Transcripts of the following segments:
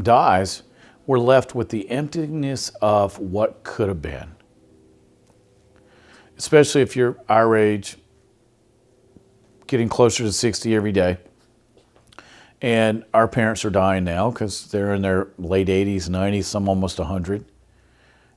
dies, we're left with the emptiness of what could have been. Especially if you're our age, getting closer to 60 every day. And our parents are dying now because they're in their late 80s, 90s, some almost 100.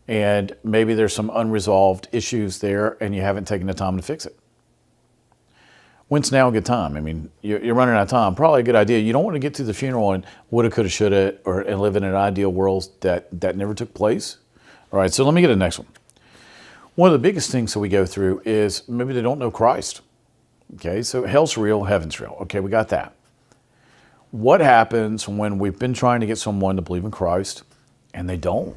And maybe there's some unresolved issues there and you haven't taken the time to fix it. When's now a good time? I mean, you're running out of time. Probably a good idea. You don't want to get to the funeral and woulda, coulda, shoulda, and live in an ideal world that never took place. All right, so let me get to the next one. One of the biggest things that we go through is maybe they don't know Christ. Okay, so hell's real, heaven's real. Okay, we got that. What happens when we've been trying to get someone to believe in Christ and they don't?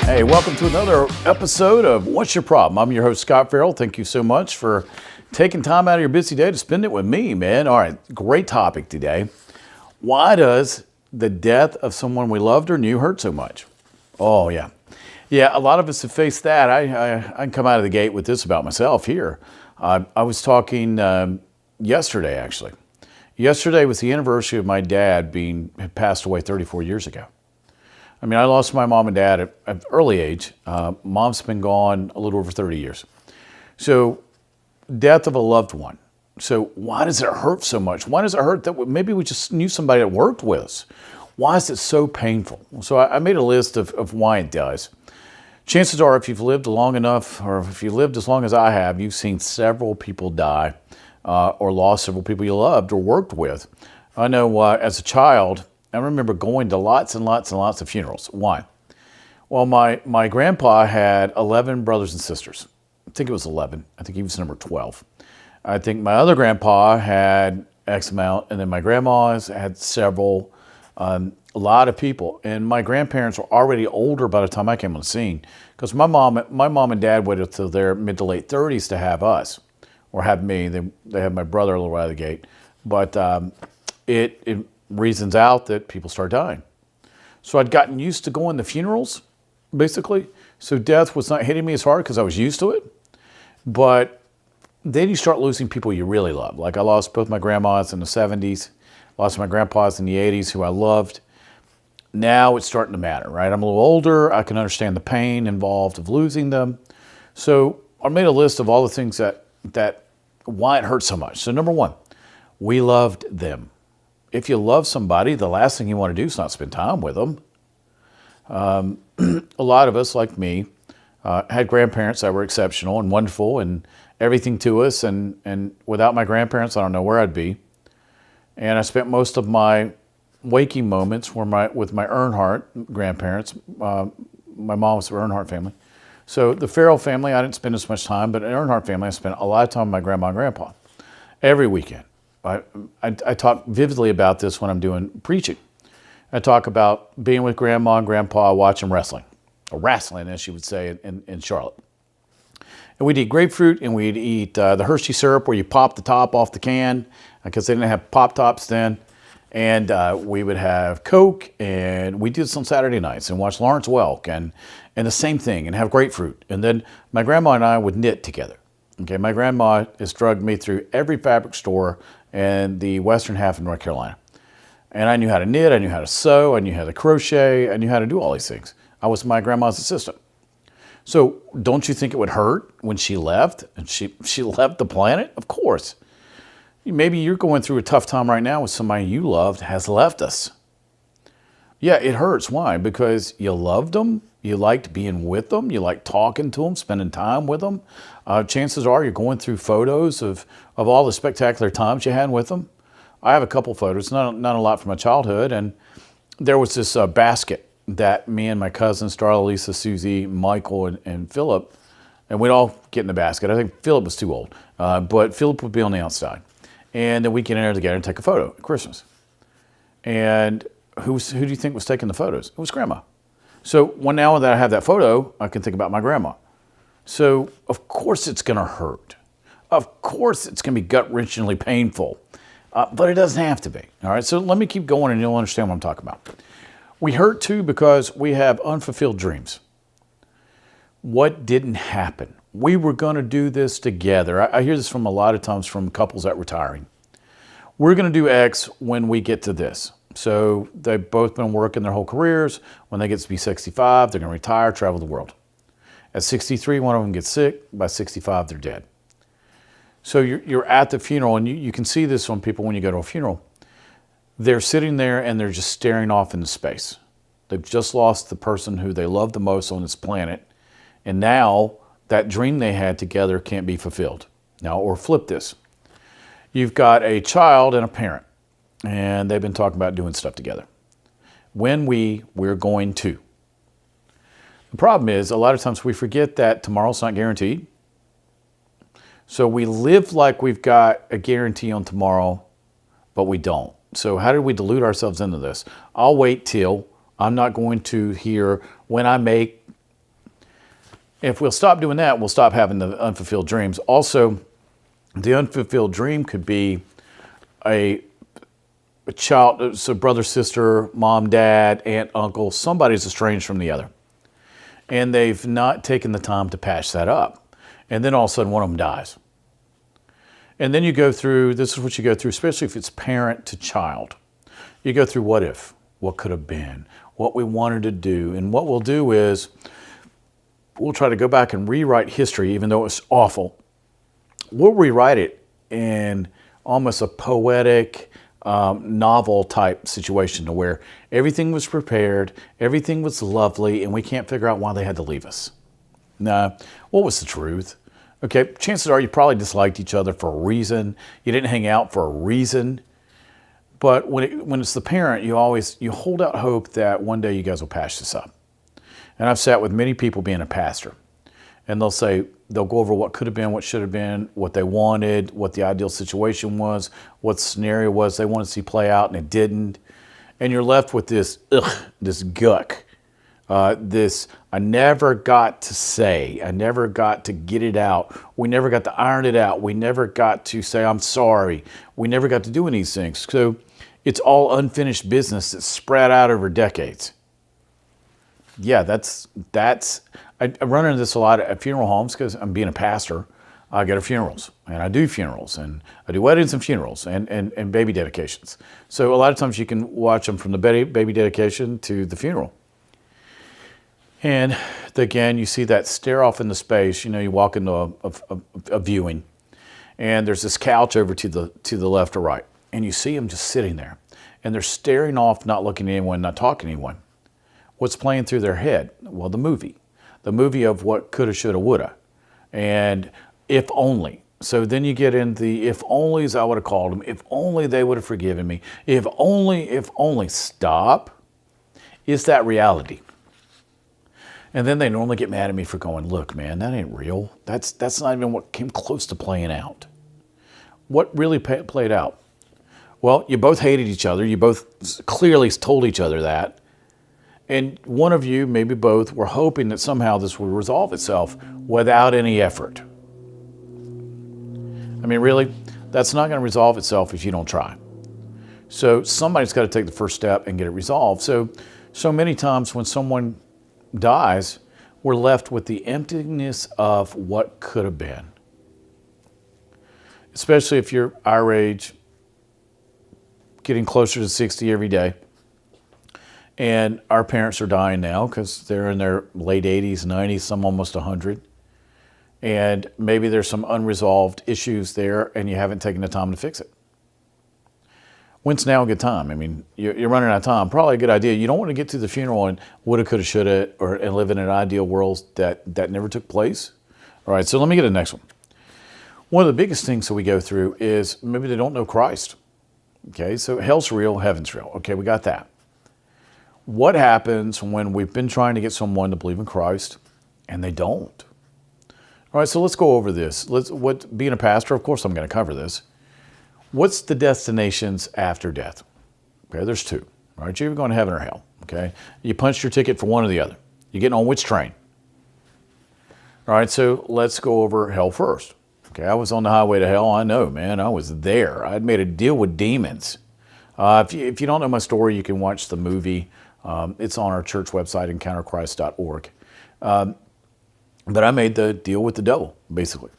Hey, welcome to another episode of What's Your Problem? I'm your host, Scot Ferrell. Thank you so much for taking time out of your busy day to spend it with me, man. All right, great topic today. Why does the death of someone we loved or knew hurt so much? Oh, yeah. Yeah, a lot of us have faced that. I can come out of the gate with this about myself here. I was talking yesterday, actually. Yesterday was the anniversary of my dad had passed away 34 years ago. I mean, I lost my mom and dad at an early age. Mom's been gone a little over 30 years. So, death of a loved one. So, why does it hurt so much? Why does it hurt that maybe we just knew somebody that worked with us? Why is it so painful? So, I made a list of why it does. Chances are, if you've lived long enough, or if you lived as long as I have, you've seen several people die or lost several people you loved or worked with. I know as a child, I remember going to lots and lots and lots of funerals. Why? Well, my grandpa had 11 brothers and sisters. I think it was 11. I think he was number 12. I think my other grandpa had X amount, and then my grandma's had several, a lot of people. And my grandparents were already older by the time I came on the scene, because my mom and dad waited until their mid to late 30s to have us, or have me. They had my brother a little out of the gate. But it reasons out that people start dying. So I'd gotten used to going to funerals, basically. So death was not hitting me as hard because I was used to it. But then you start losing people you really love. Like I lost both my grandmas in the 70s, lost my grandpas in the 80s who I loved. Now it's starting to matter, right? I'm a little older. I can understand the pain involved of losing them. So I made a list of all the things that why it hurts so much. So number one, we loved them. If you love somebody, the last thing you want to do is not spend time with them. A lot of us, like me, had grandparents that were exceptional and wonderful and everything to us. And without my grandparents, I don't know where I'd be. And I spent most of my waking moments with my Earnhardt grandparents. My mom was the Earnhardt family. So the Ferrell family, I didn't spend as much time, but in the Earnhardt family, I spent a lot of time with my grandma and grandpa every weekend. I talk vividly about this when I'm doing preaching. I talk about being with grandma and grandpa watching wrestling, or wrestling, as you would say in Charlotte. And we'd eat grapefruit, and we'd eat the Hershey syrup where you pop the top off the can, because they didn't have Pop Tops then. And we would have Coke, and we did this on Saturday nights and watch Lawrence Welk and the same thing, and have grapefruit. And then my grandma and I would knit together. Okay, my grandma has drugged me through every fabric store in the western half of North Carolina. And I knew how to knit, I knew how to sew, I knew how to crochet, I knew how to do all these things. I was my grandma's assistant. So don't you think it would hurt when she left and she left the planet? Of course. Maybe you're going through a tough time right now with somebody you loved has left us. Yeah, it hurts. Why? Because you loved them, you liked being with them, you liked talking to them, spending time with them. Chances are you're going through photos of all the spectacular times you had with them. I have a couple photos, not a lot from my childhood, and there was this basket that me and my cousins, Starla, Lisa, Susie, Michael, and Philip, and we'd all get in the basket. I think Philip was too old, but Philip would be on the outside. And then we'd get in there together and take a photo at Christmas. And who do you think was taking the photos? It was Grandma. So now that I have that photo, I can think about my grandma. So of course it's going to hurt. Of course it's going to be gut-wrenchingly painful. But it doesn't have to be. All right, so let me keep going and you'll understand what I'm talking about. We hurt too because we have unfulfilled dreams. What didn't happen? we were going to do this together. I hear this from a lot of times from couples that are retiring. We're going to do X when we get to this. So they've both been working their whole careers. When they get to be 65, they're going to retire, travel the world. At 63, one of them gets sick. By 65, they're dead. So you're at the funeral, and you can see this on people when you go to a funeral. They're sitting there, and they're just staring off into space. They've just lost the person who they love the most on this planet, and now that dream they had together can't be fulfilled. Now, or flip this. You've got a child and a parent, and they've been talking about doing stuff together. When we're going to. The problem is, a lot of times we forget that tomorrow's not guaranteed. So we live like we've got a guarantee on tomorrow, but we don't. So how do we delude ourselves into this? I'll wait till. I'm not going to hear when I make. If we'll stop doing that, we'll stop having the unfulfilled dreams. Also, the unfulfilled dream could be a child, so brother, sister, mom, dad, aunt, uncle, somebody's estranged from the other. And they've not taken the time to patch that up. And then all of a sudden one of them dies. And then you go through, this is what you go through, especially if it's parent to child. You go through what if, what could have been, what we wanted to do. And what we'll do is we'll try to go back and rewrite history, even though it's awful. We'll rewrite it in almost a poetic, novel type situation to where everything was prepared, everything was lovely, and we can't figure out why they had to leave us. Nah, what was the truth? Okay, chances are you probably disliked each other for a reason. You didn't hang out for a reason. But when it's the parent, you hold out hope that one day you guys will patch this up. And I've sat with many people being a pastor, and they'll go over what could have been, what should have been, what they wanted, what the ideal situation was, what the scenario was they wanted to see play out, and it didn't. And you're left with this guck, this I never got to say, I never got to get it out. We never got to iron it out. We never got to say, I'm sorry. We never got to do any of these things. So it's all unfinished business that's spread out over decades. Yeah, I run into this a lot at funeral homes because I'm being a pastor. I go to funerals, and I do funerals, and I do weddings and funerals and baby dedications. So a lot of times you can watch them from the baby dedication to the funeral. And again, you see that stare off into space. You know, you walk into a viewing, and there's this couch over to the left or right, and you see them just sitting there, and they're staring off, not looking at anyone, not talking to anyone. What's playing through their head? Well, the movie of what coulda, shoulda, woulda, and if only. So then you get in the if onlys. I would have called them. If only they would have forgiven me. If only. Stop. Is that reality? And then they normally get mad at me for going, look, man, that ain't real. That's not even what came close to playing out. What really played out? Well, you both hated each other. You both clearly told each other that. And one of you, maybe both, were hoping that somehow this would resolve itself without any effort. I mean, really, that's not going to resolve itself if you don't try. So somebody's got to take the first step and get it resolved. So many times when someone dies, we're left with the emptiness of what could have been. Especially if you're our age, getting closer to 60 every day. And our parents are dying now because they're in their late 80s, 90s, some almost 100. And maybe there's some unresolved issues there and you haven't taken the time to fix it. When's now a good time? I mean, you're running out of time. Probably a good idea. You don't want to get to the funeral and woulda, coulda, shoulda, and live in an ideal world that never took place. All right, so let me get to the next one. One of the biggest things that we go through is maybe they don't know Christ. Okay, so hell's real, heaven's real. Okay, we got that. What happens when we've been trying to get someone to believe in Christ and they don't? All right, so let's go over this. Being a pastor, of course I'm going to cover this. What's the destinations after death? Okay, there's two. All right, you're either going to heaven or hell. Okay, you punched your ticket for one or the other. You're getting on which train? All right, so let's go over hell first. Okay, I was on the highway to hell. I know, man. I was there. I'd made a deal with demons. If you don't know my story, you can watch the movie. It's on our church website, encounterchrist.org. But I made the deal with the devil, basically.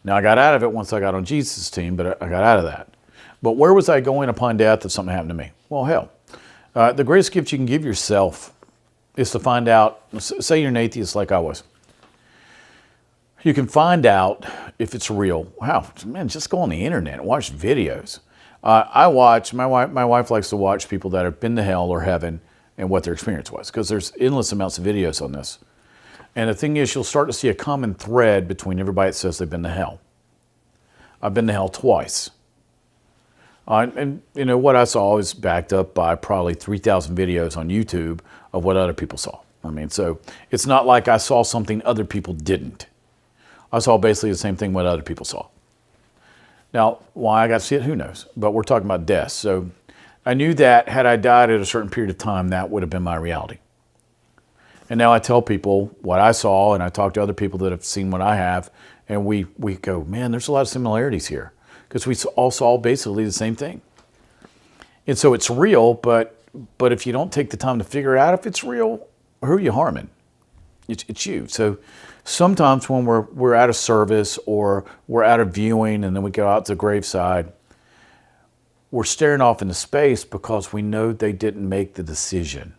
Now, I got out of it once I got on Jesus' team, but I got out of that. But where was I going upon death if something happened to me? Well, hell. The greatest gift you can give yourself is to find out, say you're an atheist like I was. You can find out if it's real. Wow, man, just go on the internet and watch videos. My wife likes to watch people that have been to hell or heaven and what their experience was, because there's endless amounts of videos on this. And the thing is, you'll start to see a common thread between everybody that says they've been to hell. I've been to hell twice. And you know, what I saw is backed up by probably 3,000 videos on YouTube of what other people saw. I mean, so it's not like I saw something other people didn't. I saw basically the same thing what other people saw. Now, why I got to see it, who knows? But we're talking about death. So I knew that had I died at a certain period of time, that would have been my reality. And now I tell people what I saw, and I talk to other people that have seen what I have, and we go, man, there's a lot of similarities here, because we all saw basically the same thing. And so it's real, but if you don't take the time to figure out if it's real, who are you harming? It's you. So sometimes when we're at a service or we're at a viewing and then we go out to the graveside, we're staring off into space because we know they didn't make the decision.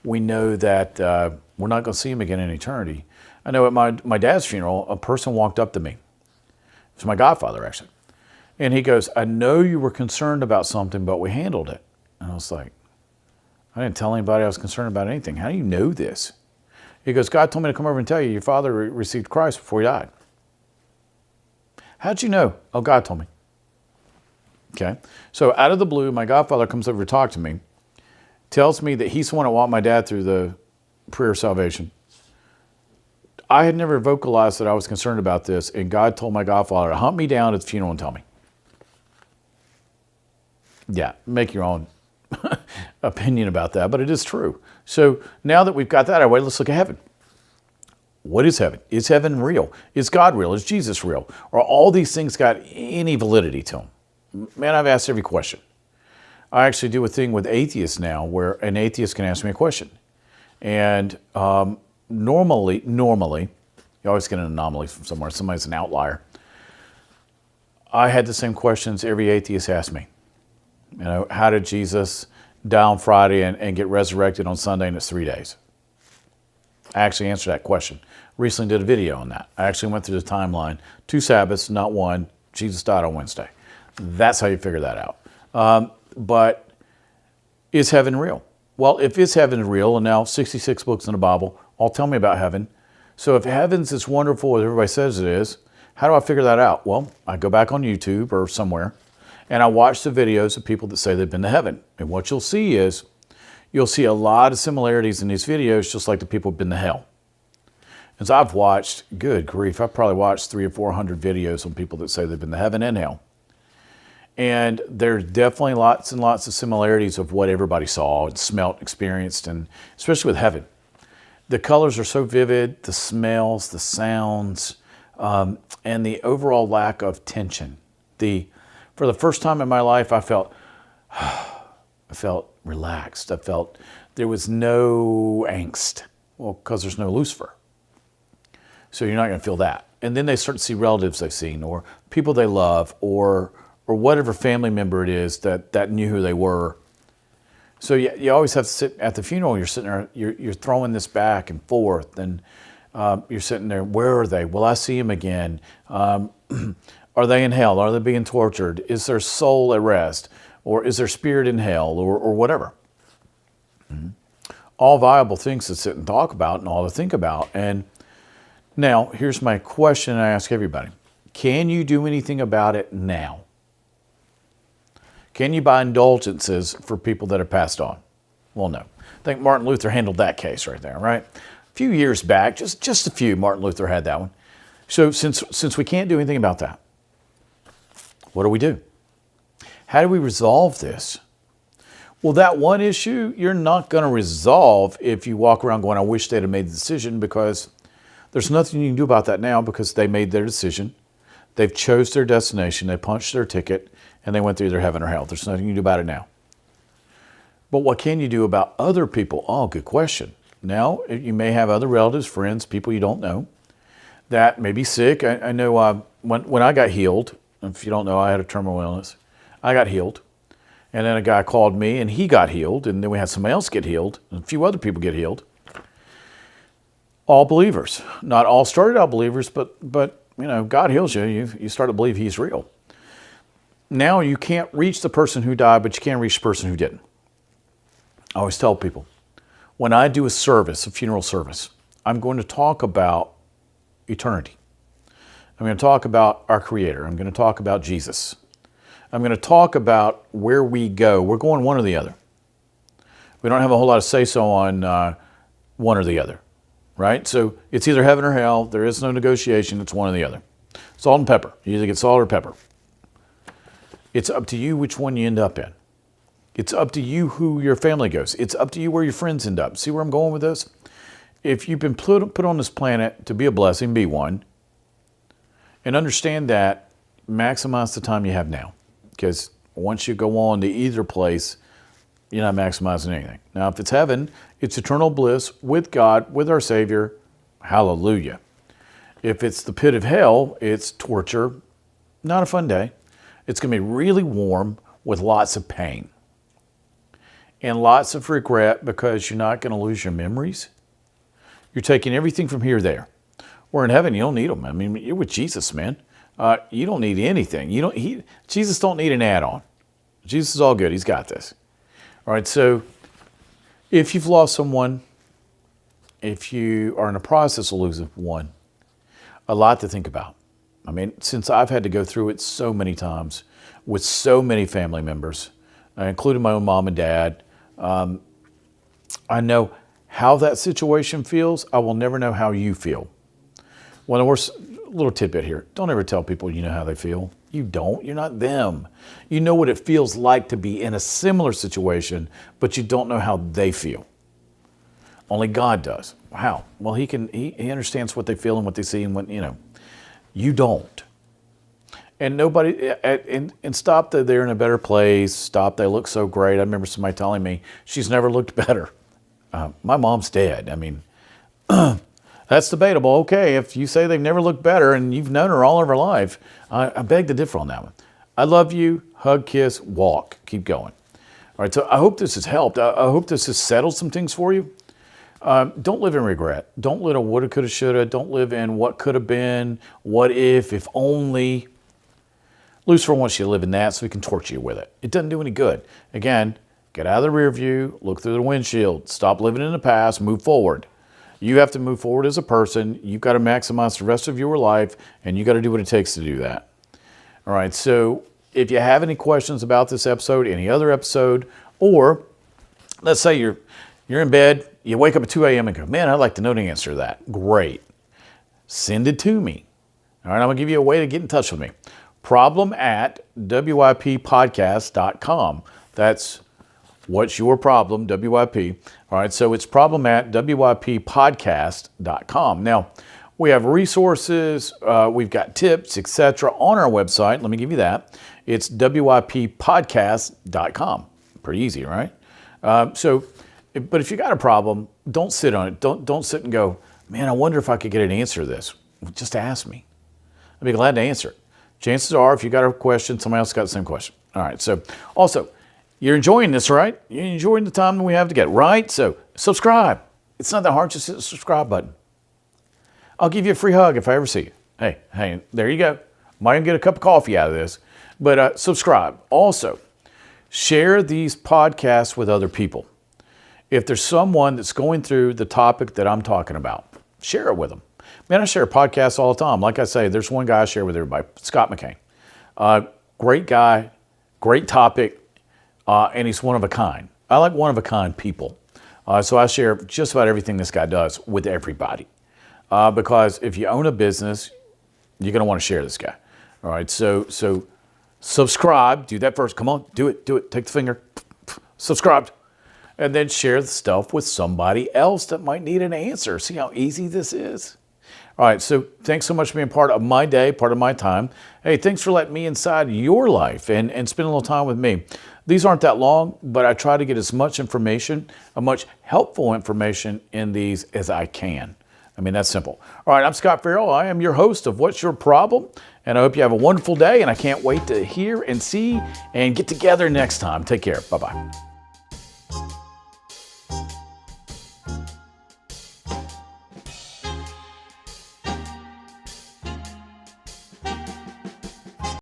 We know that we're not going to see him again in eternity. I know at my dad's funeral, a person walked up to me. It was my godfather, actually. And he goes, I know you were concerned about something, but we handled it. And I was like, I didn't tell anybody I was concerned about anything. How do you know this? He goes, God told me to come over and tell you your father received Christ before he died. How'd you know? Oh, God told me. Okay. So out of the blue, my godfather comes over to talk to me, tells me that he's the one that walked my dad through the prayer of salvation. I had never vocalized that I was concerned about this, and God told my godfather to hunt me down at the funeral and tell me. Yeah, make your own opinion about that, but it is true. So now that we've got that out of the way, let's look at heaven. What is heaven? Is heaven real? Is God real? Is Jesus real? Are all these things got any validity to them? Man, I've asked every question. I actually do a thing with atheists now where an atheist can ask me a question. And normally, you always get an anomaly from somewhere. Somebody's an outlier. I had the same questions every atheist asked me. You know, how did Jesus die on Friday and get resurrected on Sunday and it's 3 days? I actually answered that question. Recently did a video on that. I actually went through the timeline. 2 Sabbaths, not one. Jesus died on Wednesday. That's how you figure that out. But is heaven real? Well, if is heaven real, and now 66 books in the Bible all tell me about heaven. So if heaven's as wonderful as everybody says it is, how do I figure that out? Well, I go back on YouTube or somewhere, and I watch the videos of people that say they've been to heaven. And what you'll see is, you'll see a lot of similarities in these videos, just like the people who've been to hell. As I've watched, good grief, I've probably watched 300 or 400 videos on people that say they've been to heaven and hell. And there's definitely lots and lots of similarities of what everybody saw and smelt, experienced, and especially with heaven. The colors are so vivid, the smells, the sounds, and the overall lack of tension. For the first time in my life, I felt relaxed. I felt there was no angst. Well, because there's no Lucifer. So you're not going to feel that. And then they start to see relatives they've seen, or people they love, or whatever family member it is that knew who they were. So you always have to sit at the funeral. You're sitting there, you're throwing this back and forth, and you're sitting there. Where are they? Will I see them again? Are they in hell? Are they being tortured? Is their soul at rest, or is their spirit in hell, or whatever? Mm-hmm. All viable things to sit and talk about and all to think about. And now here's my question I ask everybody: can you do anything about it now? Can you buy indulgences for people that have passed on? Well, no. I think Martin Luther handled that case right there, right? A few years back, just a few, Martin Luther had that one. So since we can't do anything about that, what do we do? How do we resolve this? Well, that one issue, you're not going to resolve if you walk around going, I wish they'd have made the decision, because there's nothing you can do about that now, because they made their decision. They've chose their destination. They punched their ticket, and they went through their heaven or hell. There's nothing you can do about it now. But what can you do about other people? Oh, good question. Now, you may have other relatives, friends, people you don't know that may be sick. I know when I got healed, if you don't know, I had a terminal illness. I got healed. And then a guy called me and he got healed. And then we had somebody else get healed. And a few other people get healed. All believers. Not all started out believers, but God heals you. You start to believe he's real. Now you can't reach the person who died, but you can reach the person who didn't. I always tell people, when I do a service, a funeral service, I'm going to talk about eternity. I'm going to talk about our Creator. I'm going to talk about Jesus. I'm going to talk about where we go. We're going one or the other. We don't have a whole lot of say-so on one or the other, right? So it's either heaven or hell. There is no negotiation. It's one or the other. Salt and pepper. You either get salt or pepper. It's up to you which one you end up in. It's up to you who your family goes. It's up to you where your friends end up. See where I'm going with this? If you've been put on this planet to be a blessing, be one. And understand that, maximize the time you have now. Because once you go on to either place, you're not maximizing anything. Now, if it's heaven, it's eternal bliss with God, with our Savior. Hallelujah. If it's the pit of hell, it's torture. Not a fun day. It's going to be really warm with lots of pain. And lots of regret because you're not going to lose your memories. You're taking everything from here to there. Where in heaven, you don't need them. I mean, you're with Jesus, man. You don't need anything. Jesus don't need an add-on. Jesus is all good. He's got this. All right, so if you've lost someone, if you are in the process of losing one, a lot to think about. I mean, since I've had to go through it so many times with so many family members, including my own mom and dad, I know how that situation feels. I will never know how you feel. One of the worst, little tidbit here, don't ever tell people you know how they feel. You don't. You're not them. You know what it feels like to be in a similar situation, but you don't know how they feel. Only God does. How? Well, he understands what they feel and what they see and what, you don't. And nobody, and stop that they're in a better place. Stop, they look so great. I remember somebody telling me she's never looked better. My mom's dead. I mean, that's debatable. Okay, if you say they've never looked better and you've known her all of her life, I beg to differ on that one. I love you. Hug, kiss, walk. Keep going. All right, so I hope this has helped. I hope this has settled some things for you. Don't live in regret. Don't live in woulda, coulda, shoulda. Don't live in what could have been, what if only. Lucifer wants you to live in that so he can torture you with it. It doesn't do any good. Again, get out of the rear view, look through the windshield, stop living in the past, move forward. You have to move forward as a person. You've got to maximize the rest of your life, and you've got to do what it takes to do that. All right, so if you have any questions about this episode, any other episode, or let's say you're in bed, you wake up at 2 a.m. and go, man, I'd like to know the answer to that. Great. Send it to me. All right, I'm going to give you a way to get in touch with me. problem@wyppodcast.com. That's what's your problem, WYP. All right, so it's problem@wyppodcast.com. Now, we have resources, we've got tips, etc. on our website. Let me give you that. It's wyppodcast.com. Pretty easy, right? But if you got a problem, don't sit on it. Don't sit and go, man, I wonder if I could get an answer to this. Just ask me. I'd be glad to answer it. Chances are, if you got a question, somebody else got the same question. All right, so also, you're enjoying this, right? You're enjoying the time that we have together, right? So subscribe. It's not that hard, just hit the subscribe button. I'll give you a free hug if I ever see you. Hey, there you go. Might even get a cup of coffee out of this. But subscribe. Also, share these podcasts with other people. If there's someone that's going through the topic that I'm talking about, share it with them. Man, I share podcasts all the time. Like I say, there's one guy I share with everybody, Scott McCain. Great guy, great topic, and he's one of a kind. I like one of a kind people. So I share just about everything this guy does with everybody. Because if you own a business, you're going to want to share this guy. All right, so subscribe. Do that first. Come on, do it. Take the finger. Subscribed. And then share the stuff with somebody else that might need an answer. See how easy this is? All right, so thanks so much for being part of my day, part of my time. Hey, thanks for letting me inside your life and spend a little time with me. These aren't that long, but I try to get as much information, much helpful information in these as I can. I mean, that's simple. All right, I'm Scot Ferrell. I am your host of What's Your Problem? And I hope you have a wonderful day, and I can't wait to hear and see and get together next time. Take care. Bye-bye.